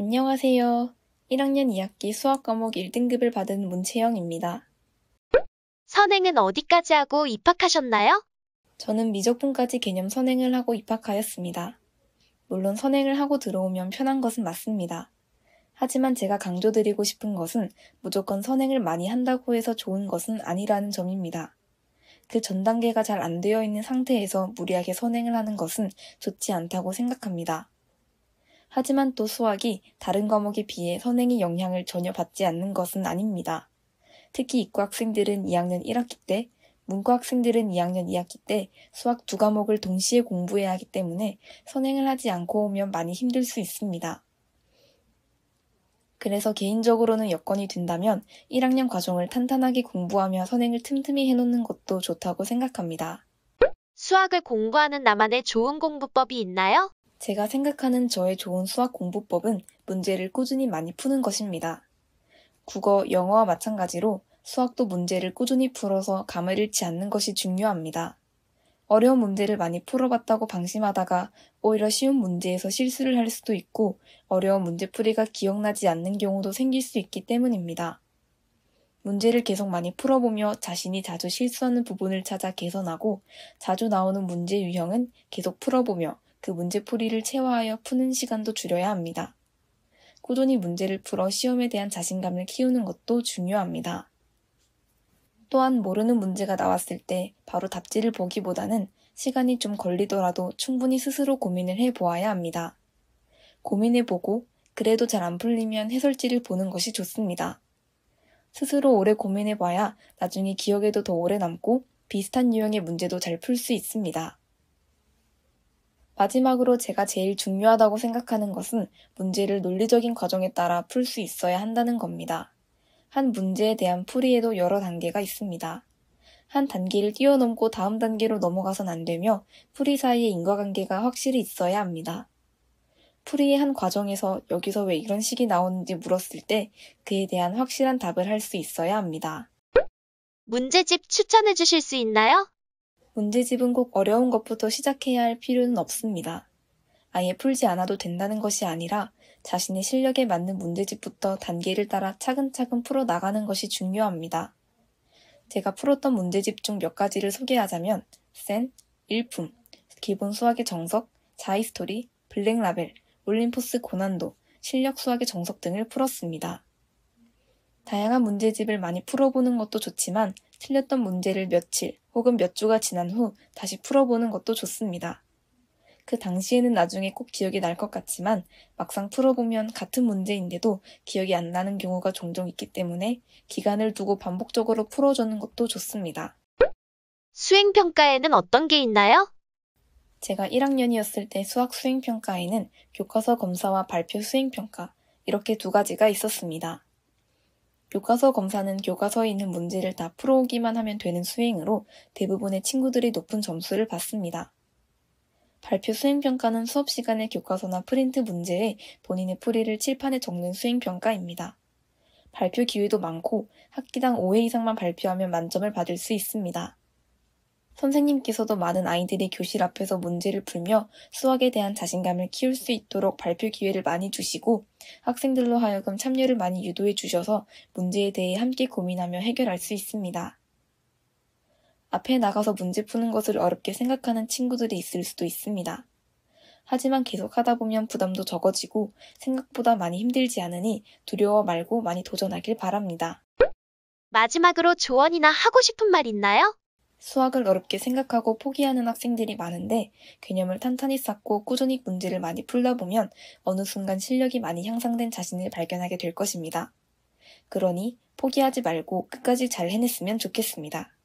안녕하세요. 1학년 2학기 수학 과목 1등급을 받은 문채영입니다. 선행은 어디까지 하고 입학하셨나요? 저는 미적분까지 개념 선행을 하고 입학하였습니다. 물론 선행을 하고 들어오면 편한 것은 맞습니다. 하지만 제가 강조드리고 싶은 것은 무조건 선행을 많이 한다고 해서 좋은 것은 아니라는 점입니다. 그 전 단계가 잘 안 되어 있는 상태에서 무리하게 선행을 하는 것은 좋지 않다고 생각합니다. 하지만 또 수학이 다른 과목에 비해 선행의 영향을 전혀 받지 않는 것은 아닙니다. 특히 이과 학생들은 2학년 1학기 때, 문과 학생들은 2학년 2학기 때 수학 두 과목을 동시에 공부해야 하기 때문에 선행을 하지 않고 오면 많이 힘들 수 있습니다. 그래서 개인적으로는 여건이 된다면 1학년 과정을 탄탄하게 공부하며 선행을 틈틈이 해놓는 것도 좋다고 생각합니다. 수학을 공부하는 나만의 좋은 공부법이 있나요? 제가 생각하는 저의 좋은 수학 공부법은 문제를 꾸준히 많이 푸는 것입니다. 국어, 영어와 마찬가지로 수학도 문제를 꾸준히 풀어서 감을 잃지 않는 것이 중요합니다. 어려운 문제를 많이 풀어봤다고 방심하다가 오히려 쉬운 문제에서 실수를 할 수도 있고 어려운 문제풀이가 기억나지 않는 경우도 생길 수 있기 때문입니다. 문제를 계속 많이 풀어보며 자신이 자주 실수하는 부분을 찾아 개선하고 자주 나오는 문제 유형은 계속 풀어보며 그 문제풀이를 체화하여 푸는 시간도 줄여야 합니다. 꾸준히 문제를 풀어 시험에 대한 자신감을 키우는 것도 중요합니다. 또한 모르는 문제가 나왔을 때 바로 답지를 보기보다는 시간이 좀 걸리더라도 충분히 스스로 고민을 해보아야 합니다. 고민해보고 그래도 잘 안 풀리면 해설지를 보는 것이 좋습니다. 스스로 오래 고민해봐야 나중에 기억에도 더 오래 남고 비슷한 유형의 문제도 잘 풀 수 있습니다. 마지막으로 제가 제일 중요하다고 생각하는 것은 문제를 논리적인 과정에 따라 풀 수 있어야 한다는 겁니다. 한 문제에 대한 풀이에도 여러 단계가 있습니다. 한 단계를 뛰어넘고 다음 단계로 넘어가선 안 되며 풀이 사이의 인과관계가 확실히 있어야 합니다. 풀이의 한 과정에서 여기서 왜 이런 식이 나오는지 물었을 때 그에 대한 확실한 답을 할 수 있어야 합니다. 문제집 추천해 주실 수 있나요? 문제집은 꼭 어려운 것부터 시작해야 할 필요는 없습니다. 아예 풀지 않아도 된다는 것이 아니라 자신의 실력에 맞는 문제집부터 단계를 따라 차근차근 풀어 나가는 것이 중요합니다. 제가 풀었던 문제집 중 몇 가지를 소개하자면 센, 일품, 기본 수학의 정석, 자이스토리, 블랙라벨, 올림포스 고난도, 실력 수학의 정석 등을 풀었습니다. 다양한 문제집을 많이 풀어보는 것도 좋지만 틀렸던 문제를 며칠 혹은 몇 주가 지난 후 다시 풀어보는 것도 좋습니다. 그 당시에는 나중에 꼭 기억이 날 것 같지만 막상 풀어보면 같은 문제인데도 기억이 안 나는 경우가 종종 있기 때문에 기간을 두고 반복적으로 풀어주는 것도 좋습니다. 수행평가에는 어떤 게 있나요? 제가 1학년이었을 때 수학 수행평가에는 교과서 검사와 발표 수행평가 이렇게 두 가지가 있었습니다. 교과서 검사는 교과서에 있는 문제를 다 풀어오기만 하면 되는 수행으로 대부분의 친구들이 높은 점수를 받습니다. 발표 수행평가는 수업 시간에 교과서나 프린트 문제에 본인의 풀이를 칠판에 적는 수행평가입니다. 발표 기회도 많고 학기당 5회 이상만 발표하면 만점을 받을 수 있습니다. 선생님께서도 많은 아이들이 교실 앞에서 문제를 풀며 수학에 대한 자신감을 키울 수 있도록 발표 기회를 많이 주시고 학생들로 하여금 참여를 많이 유도해 주셔서 문제에 대해 함께 고민하며 해결할 수 있습니다. 앞에 나가서 문제 푸는 것을 어렵게 생각하는 친구들이 있을 수도 있습니다. 하지만 계속 하다 보면 부담도 적어지고 생각보다 많이 힘들지 않으니 두려워 말고 많이 도전하길 바랍니다. 마지막으로 조언이나 하고 싶은 말 있나요? 수학을 어렵게 생각하고 포기하는 학생들이 많은데 개념을 탄탄히 쌓고 꾸준히 문제를 많이 풀다 보면 어느 순간 실력이 많이 향상된 자신을 발견하게 될 것입니다. 그러니 포기하지 말고 끝까지 잘 해냈으면 좋겠습니다.